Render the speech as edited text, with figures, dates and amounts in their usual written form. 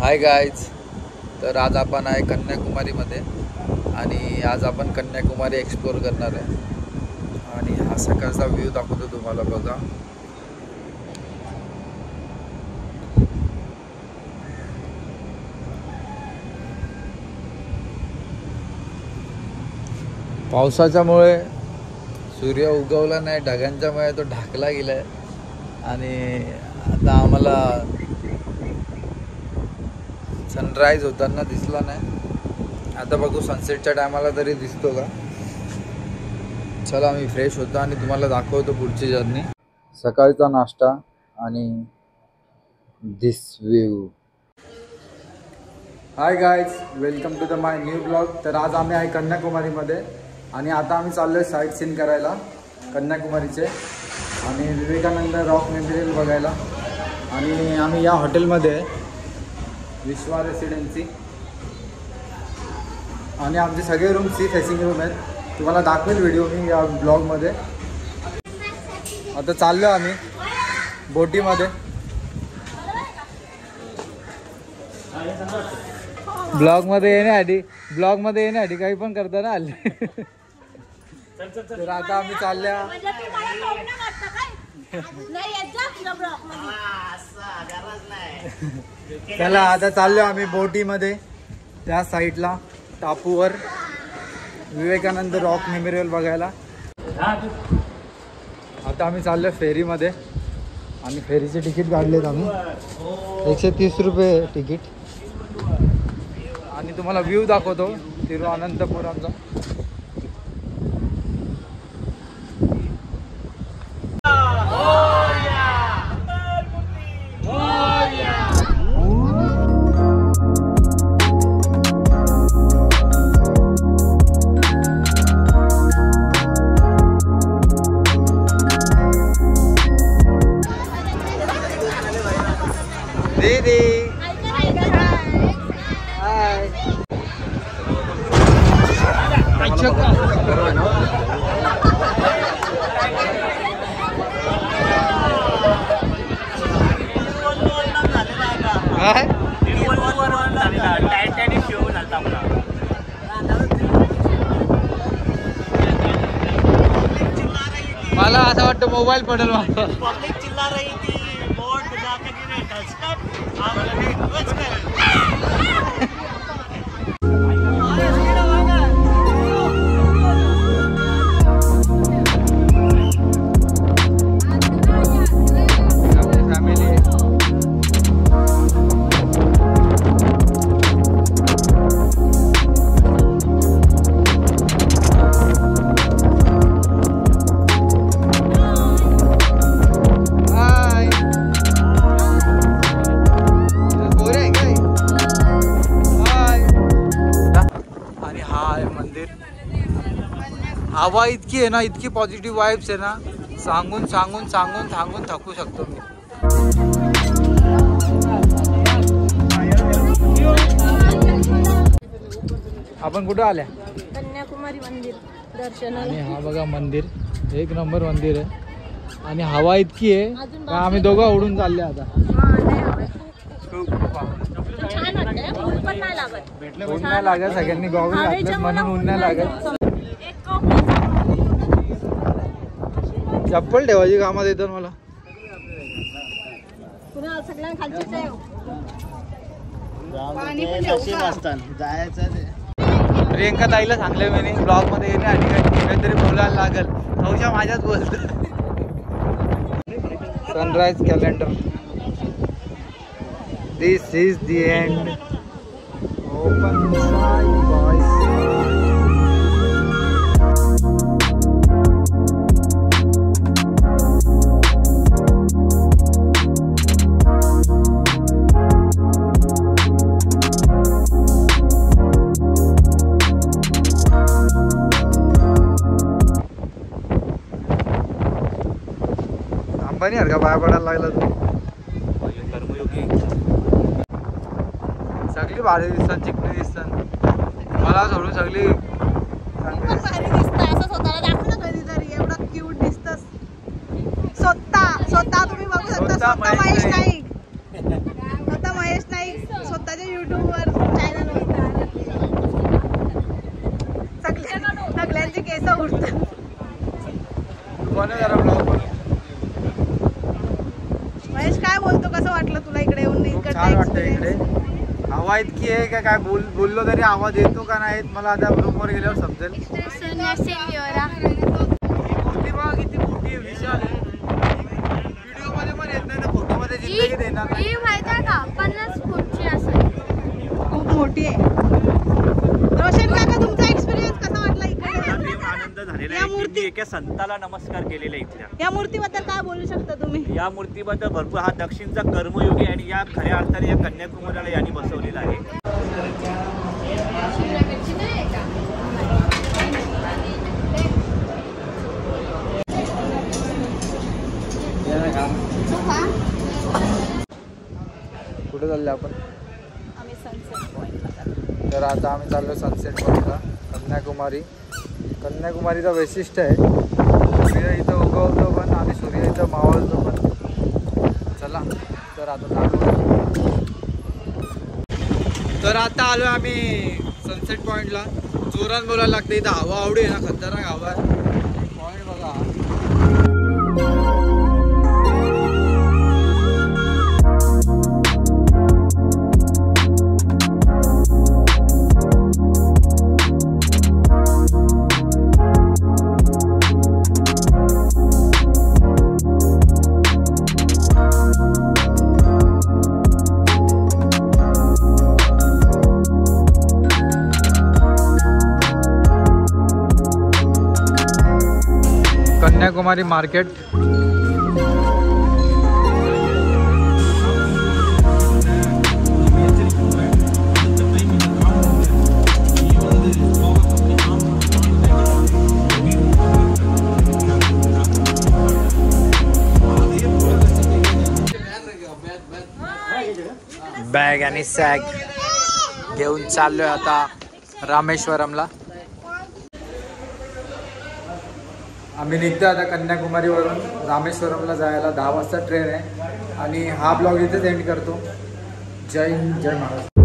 Hi guys, तर आज आपण आहे कन्याकुमारीमध्ये आणि आज आपण कन्याकुमारी एक्सप्लोर करणार आहे आणि हा सकाळचा व्ह्यू दाखवतो तुम्हाला बघा. पावसाच्यामुळे सूर्य उगवला नाही, ढगांच्यामुळे तो ढाकला गेलाय आणि आता आम्हाला सनराईज होताना दिसला नाही. आता बघू सनसेटच्या टायमाला तरी दिसतो का. चला मी फ्रेश होतो आणि तुम्हाला दाखवतो पुढची जर्नी. सकाळचा नाश्ता आणि this view. Hi guys, welcome to the my new blog. तर आज आम्ही आहे कन्याकुमारीमध्ये आणि आता आम्ही चाललो आहे साईट सीन करायला कन्याकुमारीचे आणि विवेकानंद रॉक मेमोरियल बघायला. आणि आम्ही या हॉटेलमध्ये विश्वा रेसिडेन्सी आणि आमचे सगळे रूम सी फेसिंग रूम आहेत. तुम्हाला दाखवेल व्हिडिओ मी या ब्लॉगमध्ये. आता चाललो आम्ही बोटीमध्ये. ब्लॉगमध्ये येण्यासाठी काही पण करता ना आले. तर आता आम्ही चालल्या. चला आता चाललो आम्ही बोटीमध्ये त्या साईडला टापूवर विवेकानंद रॉक मेमोरियल बघायला. आता आम्ही चाललो फेरीमध्ये आणि फेरीचे तिकीट काढलेत आम्ही 130 रुपये तिकीट. आणि तुम्हाला व्ह्यू दाखवतो तिरुअनंतपुरमचा. मला असं वाटतं मोबाईल पडेल माझा. पब्लिक चिल्ला रही थी बोट जाके गिरे टचकट. हवा इतकी आहे ना, इतकी पॉझिटिव्ह वाइब्स आहे ना, सांगून सांगून सांगून सांगून थकू शकतो मी. आपण कुठं आल्या? कन्याकुमारी मंदिर दर्शनाला. आणि हा बघा मंदिर, एक नंबर मंदिर आहे आणि हवा इतकी आहे का आम्ही दोघं उडून चालले आता. ऊन नाही लागत, सगळ्यांनी गॉगल घातले म्हणून ऊन नाही लागत. चप्पल ठेवायची कामात येतं मला. प्रियंका ताईला सांगले मी ब्लॉग मध्ये येणे आणि काहीतरी बोलायला लागल. नवशा माझ्याच बोलत. Sunrise calendar. This is the end. Open side boys. Ambani हरका पाया पडायला लागला तू. सगळी भारी दिसतात, चिकनी दिसतात. मला सोडून सगळी स्वतः तुम्ही बघू शकता. स्वतः महेश नाईक स्वतःच्या युट्यूबवर चॅनल सगळ्यांचे केस उडतात. महेश काय बोलतो, कसं वाटलं तुला इकडे येऊन? छान वाटतं इकडे. हवा इतकी आहे का काय बोललो तरी आवाज येतो का नाही मला आता रूमवर गेल्यावर समजेल. मूर्ती बघा किती मोठी आहे, विशाल आहे. व्हिडिओ मध्ये पण येत नाही ना, फोटो मध्ये जिंदगी देणार नाही. का 50 फूटची असेल. खूप मोठी आहे. रोशन काका तुमचा एक्सपिरियन्स कसा वाटला इकडे? आनंद झालेला आहे की एका संताला नमस्कार केलेला इथल्या. या मूर्तीबद्दल काय बोलू शकता तुम्ही? या मूर्तीबद्दल भरपूर, हा दक्षिणचा कर्मयोगी आणि या खऱ्या अर्थाने या कन्याकुमारीला यांनी बसवलेला आहे. कुठे चालले आपण? आम्ही सनसेट पॉइंटला. तर आता आम्ही चाललो सनसेट पॉइंटला, कन्याकुमारी. कन्याकुमारीचं वैशिष्ट्य आहे सूर्य इथं उगवतो पण आणि सूर्य इथं मावळतो पण. चला तर आता दाखवतो. तर आता आलो आम्ही सनसेट पॉइंटला. जोरात बोलायला लागते, इथं हवा आवडी आहे ना, खतरनाक हवा आहे. पॉइंट बघा. कन्याकुमारी मार्केट. बॅग आणि सॅग घेऊन चाललोय आता रामेश्वरमला. आम्ही निघतो आता कन्याकुमारीवरून रामेश्वरमला जायला. 10 वाजता ट्रेन आहे. आणि हा ब्लॉग इथेच एंड करतो. जय हिंद, जय महाराष्ट्र.